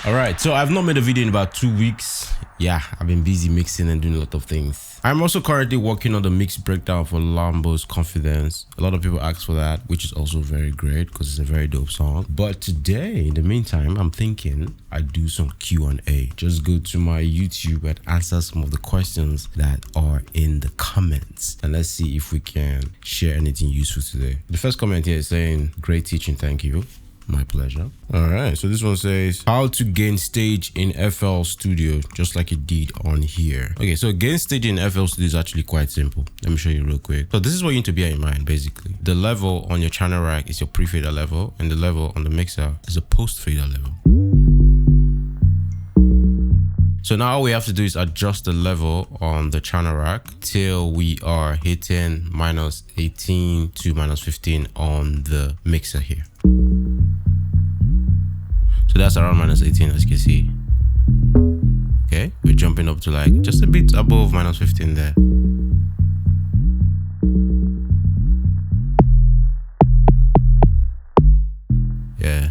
All right, so I've not made a video in about 2 weeks. Yeah, I've been busy mixing and doing a lot of things. I'm also currently working on the mix breakdown for Lambo's Confidence. A lot of people ask for that, which is also very great because it's a very dope song. But today, in the meantime, I'm thinking I do some Q&A. Just go to my YouTube and answer some of the questions that are in the comments. And let's see if we can share anything useful today. The first comment here is saying, great teaching, thank you. My pleasure. All right, so this one says how to gain stage in FL Studio, just like it did on here. Okay, so gain stage in FL Studio is actually quite simple. Let me show you real quick. So this is what you need to bear in mind, basically. The level on your channel rack is your pre-fader level, and the level on the mixer is a post-fader level. So now all we have to do is adjust the level on the channel rack till we are hitting -18 to -15 on the mixer here. So that's around -18, as you can see. Okay, we're jumping up to like just a bit above -15 there. Yeah.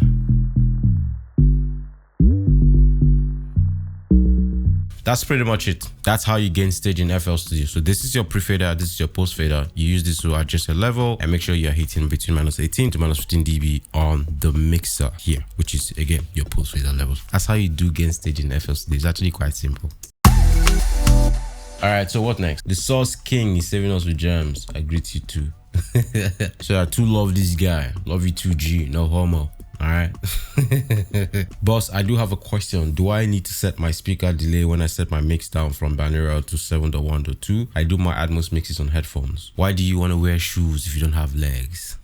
That's pretty much it. That's how you gain stage in FL Studio. So this is your pre-fader, this is your post-fader. You use this to adjust your level and make sure you're hitting between -18 to -15 dB on the mixer here, which is again your post-fader levels. That's how you do gain stage in FL Studio. It's actually quite simple. All right, so what next? The Source King is saving us with gems. I greet you too. So I too love this guy. Love you too, G. No homo. All right. Boss, I do have a question. Do I need to set my speaker delay when I set my mix down from binaural to 7.1.2? I do my Atmos mixes on headphones. Why do you want to wear shoes if you don't have legs?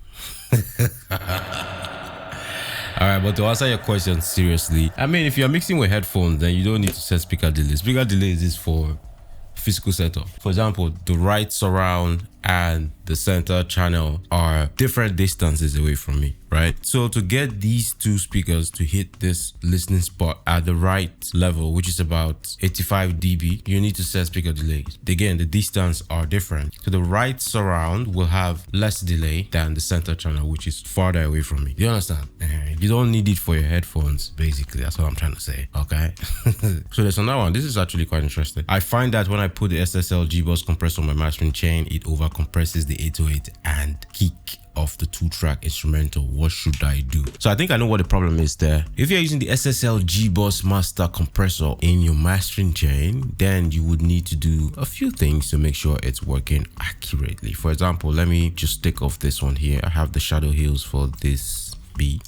All right, but to answer your question seriously, I mean, if you're mixing with headphones, then you don't need to set speaker delay. Speaker delay is for physical setup. For example, the right surround and the center channel are different distances away from me, right? So to get these two speakers to hit this listening spot at the right level, which is about 85 dB, you need to set speaker delays. Again, the distance are different. So the right surround will have less delay than the center channel, which is farther away from me. You understand? You don't need it for your headphones, basically. That's what I'm trying to say, okay? So there's another one. This is actually quite interesting. I find that when I put the SSL G-Bus compressor on my mastering chain, it over compresses the 808 and kick of the 2-track instrumental. What should I do? So I think I know what the problem is there. If you're using the SSL G-Bus master compressor in your mastering chain, then you would need to do a few things to make sure it's working accurately. For example, let me just take off this one here. I have the shadow heels for this beat.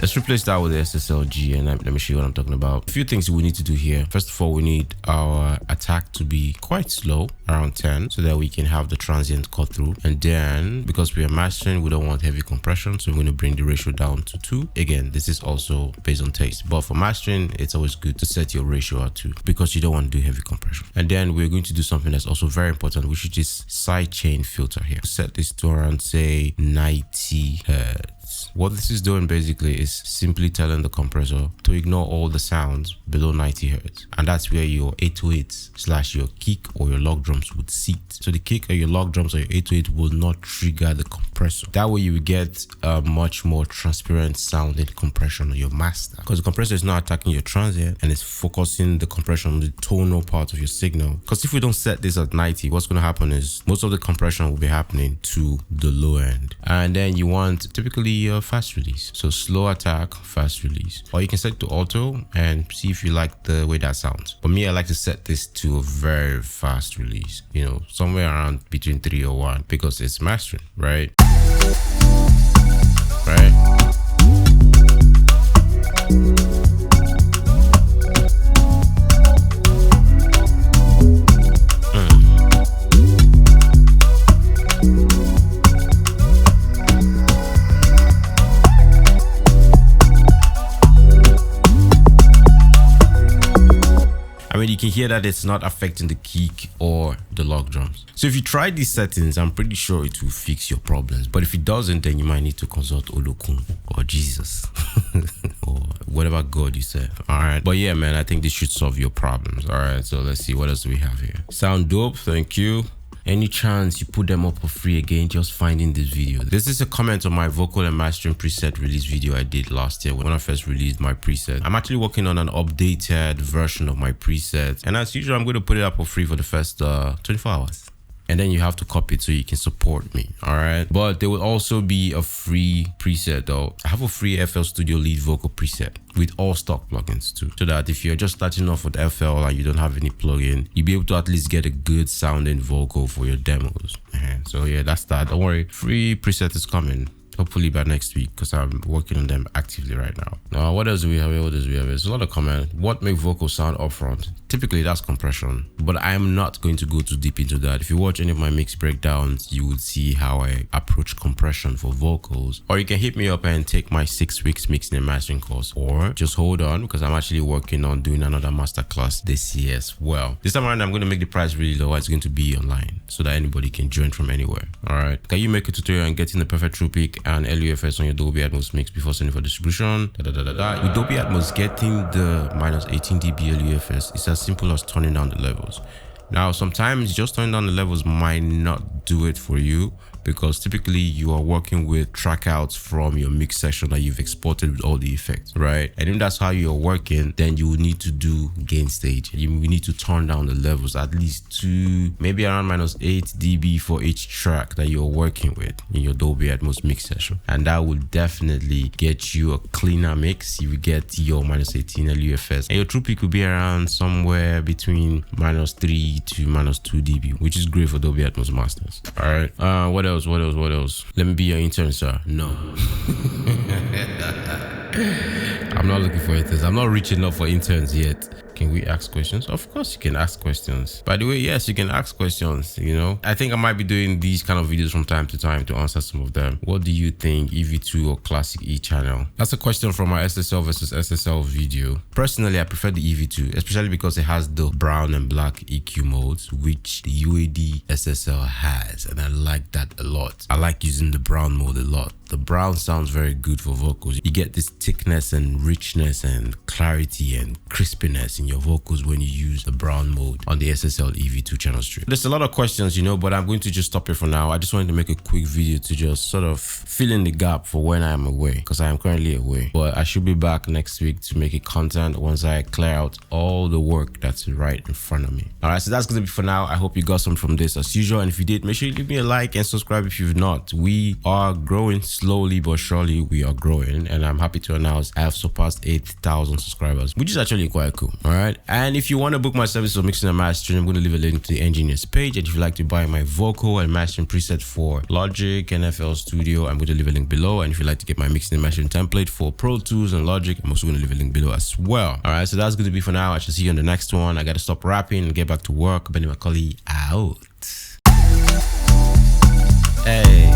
Let's replace that with the SSLG and let me show you what I'm talking about. A few things we need to do here. First of all, we need our attack to be quite slow, around 10, so that we can have the transient cut through. And then, because we are mastering, we don't want heavy compression, so we're going to bring the ratio down to 2. Again, this is also based on taste, but for mastering, it's always good to set your ratio at 2 because you don't want to do heavy compression. And then we're going to do something that's also very important, which is this sidechain filter here. Set this to around, say, 90 Hertz. What this is doing basically is simply telling the compressor to ignore all the sounds below 90 Hertz. And that's where your 808/ your kick or your log drums would sit. So the kick or your log drums or your 808 will not trigger the compressor. That way you will get a much more transparent sounding compression on your master, because the compressor is not attacking your transient and it's focusing the compression on the tonal part of your signal. Because if we don't set this at 90, what's going to happen is most of the compression will be happening to the low end. And then you want typically fast release. So slow attack, fast release. Or you can set it to auto and see if you like the way that sounds. For me, I like to set this to a very fast release, you know, somewhere around between 3 or 1, because it's mastering, right? Right? You can hear that it's not affecting the kick or the log drums. So if you try these settings, I'm pretty sure it will fix your problems. But if it doesn't, then you might need to consult Olokun or Jesus or whatever God you serve. All right. But yeah, man, I think this should solve your problems. All right. So let's see, what else do we have here? Sound dope. Thank you. any chance you put them up for free again, just finding this video. This is a comment on my vocal and mastering preset release video I did last year when I first released my preset. I'm actually working on an updated version of my preset, and as usual I'm going to put it up for free for the first 24 hours. And then you have to copy it so you can support me. All right, but there will also be a free preset though. I have a free FL Studio lead vocal preset with all stock plugins too, so that if you're just starting off with FL and you don't have any plugin, you'll be able to at least get a good sounding vocal for your demos. So yeah, that's that. Don't worry, free preset is coming. Hopefully by next week, because I'm working on them actively right now. Now, what else do we have here? What else do we have here? There's a lot of comment. What make vocals sound upfront? Typically, that's compression, but I'm not going to go too deep into that. If you watch any of my mix breakdowns, you would see how I approach compression for vocals. Or you can hit me up and take my 6 weeks mixing and mastering course, or just hold on, because I'm actually working on doing another masterclass this year as well. This time around, I'm going to make the price really low. It's going to be online so that anybody can join from anywhere. All right. Can you make a tutorial on getting the perfect true peak and LUFS on your Dolby Atmos mix before sending for distribution? With Dolby Atmos, getting the -18 dB LUFS is as simple as turning down the levels. Now, sometimes just turning down the levels might not do it for you, because typically you are working with track outs from your mix session that you've exported with all the effects, right? And if that's how you're working, then you will need to do gain stage. You will need to turn down the levels at least to maybe around -8 dB for each track that you're working with in your Dolby Atmos mix session. And that will definitely get you a cleaner mix. You will get your -18 LUFS, and your true peak will be around somewhere between -3 to -2 dB, which is great for Dolby Atmos masters. All right. What else? Let me be your intern, sir. No. I'm not looking for interns. I'm not reaching up for interns yet. Can we ask questions? Of course you can ask questions. By the way, yes, you can ask questions, you know. I think I might be doing these kind of videos from time to time to answer some of them. What do you think, EV2 or classic E channel? That's a question from my SSL versus SSL video. Personally, I prefer the EV2, especially because it has the brown and black EQ modes, which the UAD SSL has, and I like that a lot. I like using the brown mode a lot. The brown sounds very good for vocals. You get this thickness and richness and clarity and crispiness in your vocals when you use the brown mode on the SSL EV2 channel stream. There's a lot of questions, you know, but I'm going to just stop here for now. I just wanted to make a quick video to just sort of fill in the gap for when I'm away, because I am currently away. But I should be back next week to make a content once I clear out all the work that's right in front of me. All right, so that's going to be for now. I hope you got something from this as usual. And if you did, make sure you leave me a like and subscribe if you've not. We are growing slowly but surely. We are growing, and I'm happy to announce I have surpassed 8,000 subscribers, which is actually quite cool. All right, and if you want to book my service for mixing and mastering, I'm going to leave a link to the engineers page. And if you'd like to buy my vocal and mastering preset for Logic and FL Studio, I'm going to leave a link below. And if you'd like to get my mixing and mastering template for Pro Tools and Logic, I'm also going to leave a link below as well. All right, so that's going to be for now. I shall see you on the next one. I got to stop rapping and get back to work. Benny Macaulay out. Hey.